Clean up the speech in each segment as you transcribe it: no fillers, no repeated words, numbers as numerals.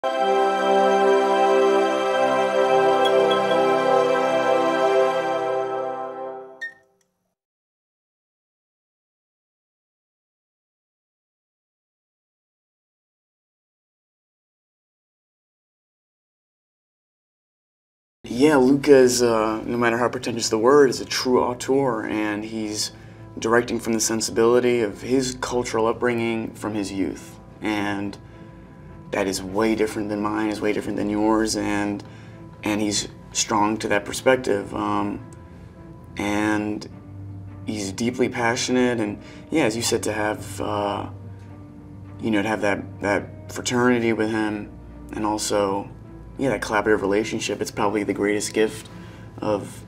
Yeah, Luca is, no matter how pretentious the word, is a true auteur, and he's directing from the sensibility of his cultural upbringing from his youth. And that is way different than mine, is way different than yours, and he's strong to that perspective. And he's deeply passionate, and yeah, as you said, to have, to have that fraternity with him, and also, yeah, that collaborative relationship, it's probably the greatest gift of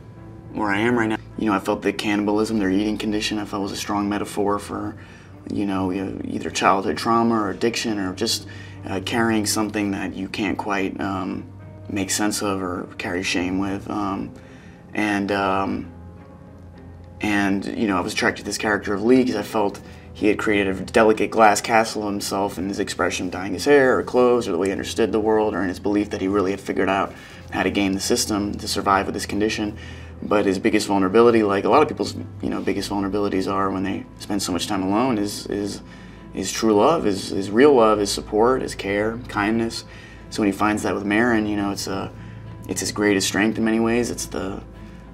where I am right now. I felt that cannibalism, their eating condition, I felt was a strong metaphor for, either childhood trauma or addiction or just carrying something that you can't quite make sense of or carry shame with. I was attracted to this character of Lee because I felt he had created a delicate glass castle of himself in his expression of dyeing his hair or clothes or the way he understood the world or in his belief that he really had figured out how to game the system to survive with this condition. But his biggest vulnerability, like a lot of people's biggest vulnerabilities are when they spend so much time alone, is true love, is real love, is support, is care, kindness. So when he finds that with Marin, it's his greatest strength in many ways. It's the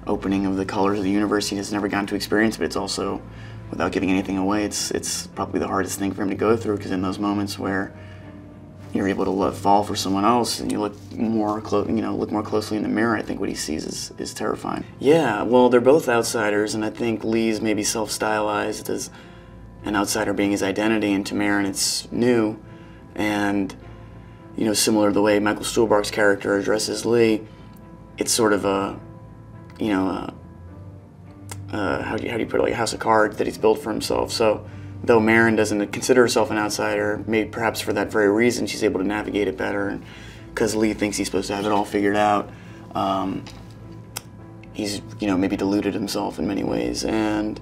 opening of the colors of the universe he has never gotten to experience, but it's also, without giving anything away, it's probably the hardest thing for him to go through, because in those moments where you're able to fall for someone else and you look more closely in the mirror, I think what he sees is terrifying. Yeah, well, they're both outsiders, and I think Lee's maybe self-stylized as an outsider being his identity, and to Marin it's new. And similar to the way Michael Stuhlbarg's character addresses Lee, it's sort of a how do you put it, like a house of cards that he's built for himself. So though Marin doesn't consider herself an outsider, maybe perhaps for that very reason she's able to navigate it better, and because Lee thinks he's supposed to have it all figured out, he's maybe deluded himself in many ways, and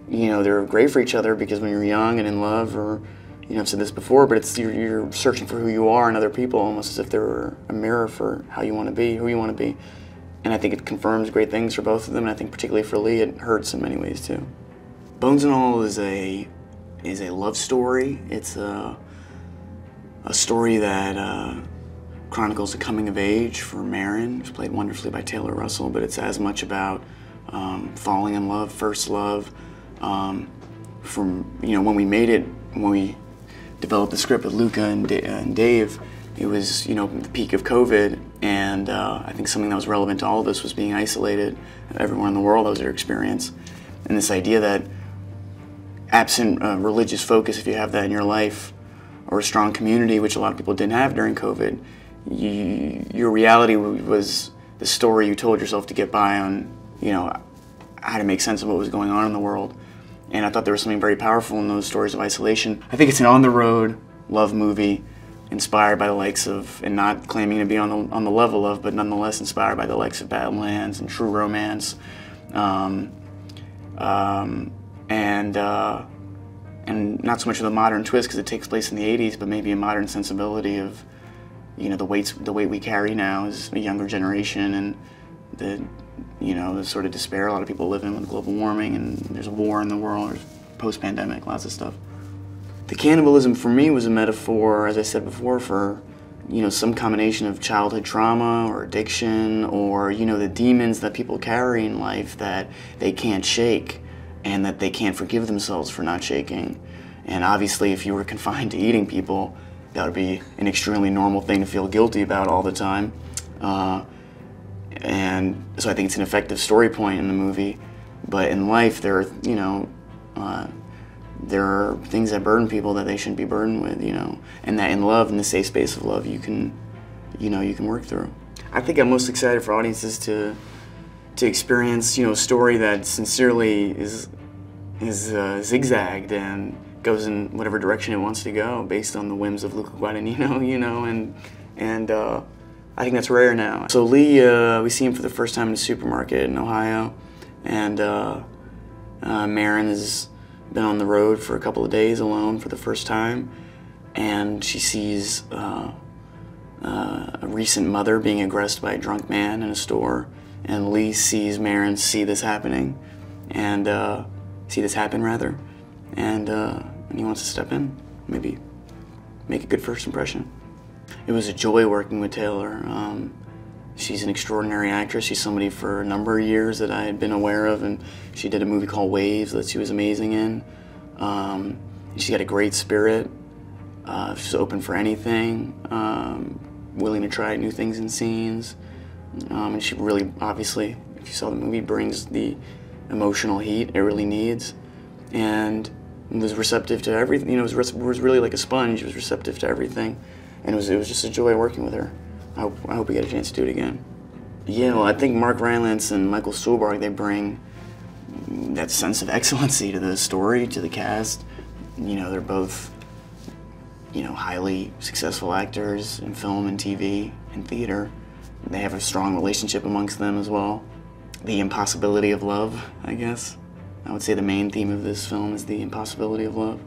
they're great for each other, because when you're young and in love, or I've said this before, but it's you're searching for who you are in other people, almost as if they're a mirror for how you want to be, who you want to be. And I think it confirms great things for both of them, and I think particularly for Lee, it hurts in many ways too. Bones and All is a love story. It's a story that chronicles a coming of age for Marin, who's played wonderfully by Taylor Russell, but it's as much about falling in love, first love. From when we made it, when we developed the script with Luca and Dave, it was the peak of COVID, and I think something that was relevant to all of us was being isolated. Everyone in the world, that was their experience, and this idea that absent religious focus, if you have that in your life, or a strong community, which a lot of people didn't have during COVID, your reality was the story you told yourself to get by on, how to make sense of what was going on in the world. And I thought there was something very powerful in those stories of isolation. I think it's an on-the-road love movie, inspired by the likes of, and not claiming to be on the level of, but nonetheless inspired by the likes of Badlands and True Romance, and not so much of the modern twist because it takes place in the '80s, but maybe a modern sensibility of, the weight we carry now as a younger generation, and the sort of despair a lot of people live in with global warming, and there's a war in the world, there's post-pandemic, lots of stuff. The cannibalism for me was a metaphor, as I said before, for some combination of childhood trauma or addiction, or the demons that people carry in life that they can't shake and that they can't forgive themselves for not shaking. And obviously if you were confined to eating people, that would be an extremely normal thing to feel guilty about all the time. And so I think it's an effective story point in the movie. But in life, there are, there are things that burden people that they shouldn't be burdened with, and that in love, in the safe space of love, you can work through. I think I'm most excited for audiences to experience, a story that sincerely is zigzagged and goes in whatever direction it wants to go, based on the whims of Luca Guadagnino, and I think that's rare now. So Lee, we see him for the first time in a supermarket in Ohio, and Marin has been on the road for a couple of days alone for the first time, and she sees a recent mother being aggressed by a drunk man in a store, and Lee sees Marin see this happening, and see this happen rather, and he wants to step in, maybe make a good first impression. It was a joy working with Taylor. She's an extraordinary actress. She's somebody for a number of years that I had been aware of, and she did a movie called Waves that she was amazing in. She got a great spirit. She's open for anything, willing to try new things in scenes. And she really, obviously, if you saw the movie, brings the emotional heat it really needs. And was receptive to everything. You know, was really like a sponge. Was receptive to everything, and it was just a joy working with her. I hope we get a chance to do it again. Yeah, well, I think Mark Rylance and Michael Stuhlbarg, they bring that sense of excellency to the story, to the cast. You know, they're both, you know, highly successful actors in film and TV and theater. They have a strong relationship amongst them as well. The impossibility of love, I guess. I would say the main theme of this film is the impossibility of love.